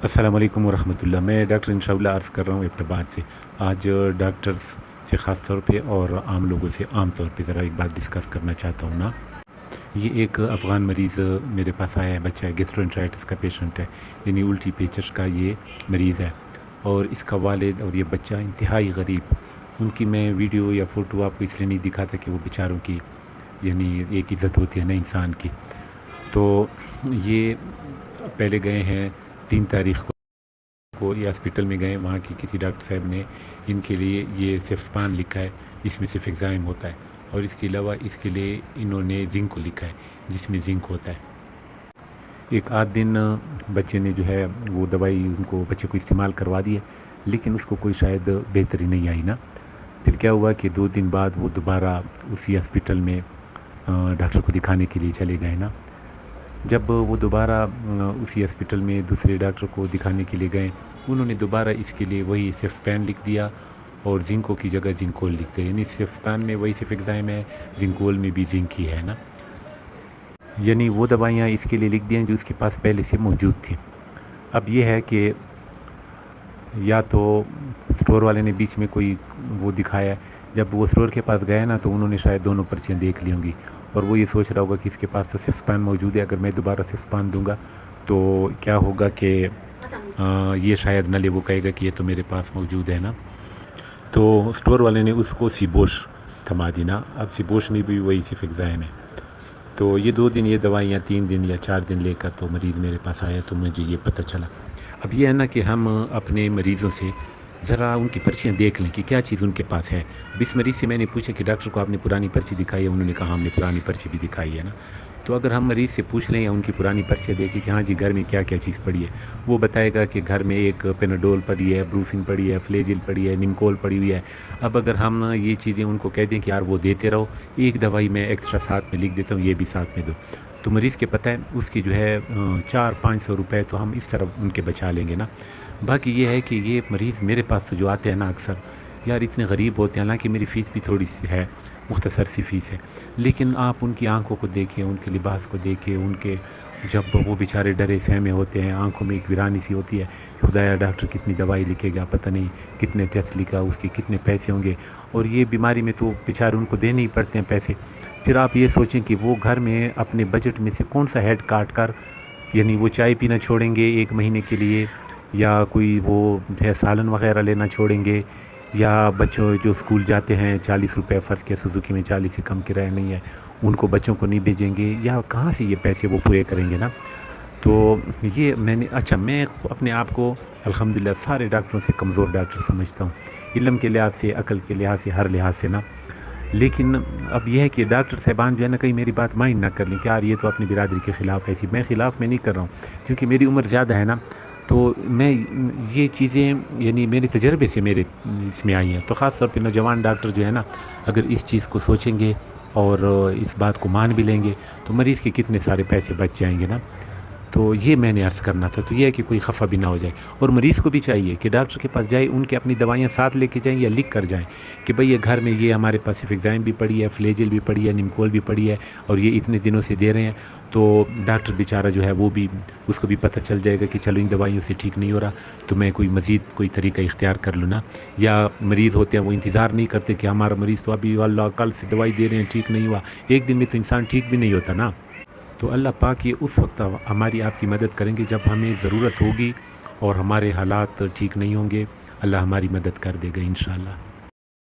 अस्सलाम वालेकुम वरहमतुल्लाह। मैं डॉक्टर इंशाअल्लाह अर्ज़ कर रहा हूँ एबटाबाद से। आज डॉक्टर्स से ख़ास तौर पे और आम लोगों से आम तौर पे ज़रा एक बात डिस्कस करना चाहता हूँ ना। ये एक अफ़गान मरीज़ मेरे पास आया है, बच्चा है, गैस्ट्रोएंटेराइटिस का पेशेंट है, यानी उल्टी पेचश का ये मरीज़ है। और इसका वालिद और ये बच्चा इंतहाई गरीब। उनकी मैं वीडियो या फ़ोटो आपको इसलिए नहीं दिखाता कि वो बेचारों की यानी एक इज़्ज़त होती है ना इंसान की। तो ये पहले गए हैं 3 तारीख़ को ये हॉस्पिटल में गए, वहाँ की किसी डॉक्टर साहब ने इनके लिए ये सेफ्सपान लिखा है जिसमें सिफेक्साइम होता है, और इसके अलावा इसके लिए इन्होंने जिंक को लिखा है जिसमें जिंक होता है। एक आध दिन बच्चे ने जो है वो दवाई उनको बच्चे को इस्तेमाल करवा दी है, लेकिन उसको कोई शायद बेहतरी नहीं आई ना। फिर क्या हुआ कि 2 दिन बाद वो दोबारा उसी हॉस्पिटल में डॉक्टर को दिखाने के लिए चले गए ना। जब वो दोबारा उसी हॉस्पिटल में दूसरे डॉक्टर को दिखाने के लिए गए, उन्होंने दोबारा इसके लिए वही सेफ्सपैन लिख दिया और जिंको की जगह जिंकोल लिख दिया। यानी सेफ्सपैन में वही सिफेक्साइम है, जिंकोल में भी जिंक ही है ना। यानी वो दवाइयाँ इसके लिए लिख दी हैं जो उसके पास पहले से मौजूद थी। अब ये है कि या तो स्टोर वाले ने बीच में कोई वो दिखाया, जब वो स्टोर के पास गए ना तो उन्होंने शायद दोनों पर्चियाँ देख ली होंगी और वो ये सोच रहा होगा कि इसके पास तो सिफ्सपान मौजूद है, अगर मैं दोबारा सिफ्सपान दूंगा तो क्या होगा कि ये शायद न ले, वो कहेगा कि ये तो मेरे पास मौजूद है ना। तो स्टोर वाले ने उसको सिबोश थमा दी ना। अब सिबोश में भी वही सिफेक्साइम है। तो ये 2 दिन ये दवाइयाँ 3 दिन या 4 दिन लेकर तो मरीज़ मेरे पास आया तो मुझे ये पता चला। अब ये है ना कि हम अपने मरीज़ों से ज़रा उनकी पर्चियाँ देख लें कि क्या चीज़ उनके पास है। अब इस मरीज़ से मैंने पूछा कि डॉक्टर को आपने पुरानी पर्ची दिखाई है? उन्होंने कहा हमने पुरानी पर्ची भी दिखाई है ना। तो अगर हम मरीज़ से पूछ लें या उनकी पुरानी पर्चियाँ देखें कि हाँ जी घर में क्या क्या चीज़ पड़ी है, वो बताएगा कि घर में एक पेनाडोल पड़ी है, ब्रूफिन पड़ी है, फ्लेजिल पड़ी है, निमकोल पड़ी हुई है। अब अगर हम ये चीज़ें उनको कह दें कि यार वो देते रहो, एक दवाई मैं एक्स्ट्रा साथ में लिख देता हूँ, ये भी साथ में दो, तो मरीज़ के पता है उसकी जो है 400-500 रुपये तो हम इस तरह उनके बचा लेंगे ना। बाकी ये है कि ये मरीज़ मेरे पास जो आते हैं ना अक्सर, यार इतने गरीब होते हैं, हालांकि मेरी फ़ीस भी थोड़ी सी है, मुख्तसर सी फ़ीस है, लेकिन आप उनकी आंखों को देखें, उनके लिबास को देखें, उनके जब वो बेचारे डरे सहमे होते हैं, आंखों में एक वीरानी सी होती है, खुदाया डॉक्टर कितनी दवाई लिखेगा, पता नहीं कितने टेस्ट लिखा, उसके कितने पैसे होंगे, और ये बीमारी में तो बेचारे उनको देने ही पड़ते हैं पैसे। फिर आप ये सोचें कि वो घर में अपने बजट में से कौन सा हेड काट कर, यानी वो चाय पीना छोड़ेंगे 1 महीने के लिए, या कोई वो है सालन वग़ैरह लेना छोड़ेंगे, या बच्चों जो स्कूल जाते हैं 40 रुपये फ़र्ज़ के सुजुकी में 40 से कम किराया नहीं है, उनको बच्चों को नहीं भेजेंगे, या कहाँ से ये पैसे वो पूरे करेंगे ना। तो ये मैं अपने आप को अल्हम्दुलिल्लाह सारे डॉक्टरों से कमज़ोर डॉक्टर समझता हूँ, इल्म के लिहाज से, अक़ल के लिहाज से, हर लिहाज से ना। लेकिन अब यह है कि डॉक्टर साहबान जो है ना कहीं मेरी बात माइंड ना कर लें कि यार ये तो अपनी बिरादरी के ख़िलाफ़ ऐसी, मैं ख़िलाफ़ में नहीं कर रहा हूँ, क्योंकि मेरी उम्र ज़्यादा है ना। तो मैं ये चीज़ें यानी मेरे तजर्बे से मेरे इसमें आई हैं। तो ख़ास तौर पे नौजवान डॉक्टर जो है ना, अगर इस चीज़ को सोचेंगे और इस बात को मान भी लेंगे तो मरीज़ के कितने सारे पैसे बच जाएंगे ना। तो ये मैंने अर्ज़ करना था। तो ये है कि कोई खफा भी ना हो जाए, और मरीज़ को भी चाहिए कि डॉक्टर के पास जाए, उनके अपनी दवाइयाँ साथ लेके जाएं या लिख कर जाएं कि भाई ये घर में ये हमारे पास सिफेक्साइम भी पड़ी है, फ्लेजिल भी पड़ी है, निमकोल भी पड़ी है, और ये इतने दिनों से दे रहे हैं। तो डॉक्टर बेचारा जो है वो भी, उसको भी पता चल जाएगा कि चलो इन दवाइयों से ठीक नहीं हो रहा तो मैं कोई मज़ीद कोई तरीका इख्तियार कर लूँ ना। या मरीज़ होते हैं वो इंतज़ार नहीं करते कि हमारा मरीज़ तो अभी अल्लाह कल से दवाई दे रहे हैं, ठीक नहीं हुआ, एक दिन में तो इंसान ठीक भी नहीं होता ना। तो अल्लाह पाक ये उस वक्त हमारी आपकी मदद करेंगे जब हमें ज़रूरत होगी और हमारे हालात ठीक नहीं होंगे, अल्लाह हमारी मदद कर देगा इंशाअल्लाह।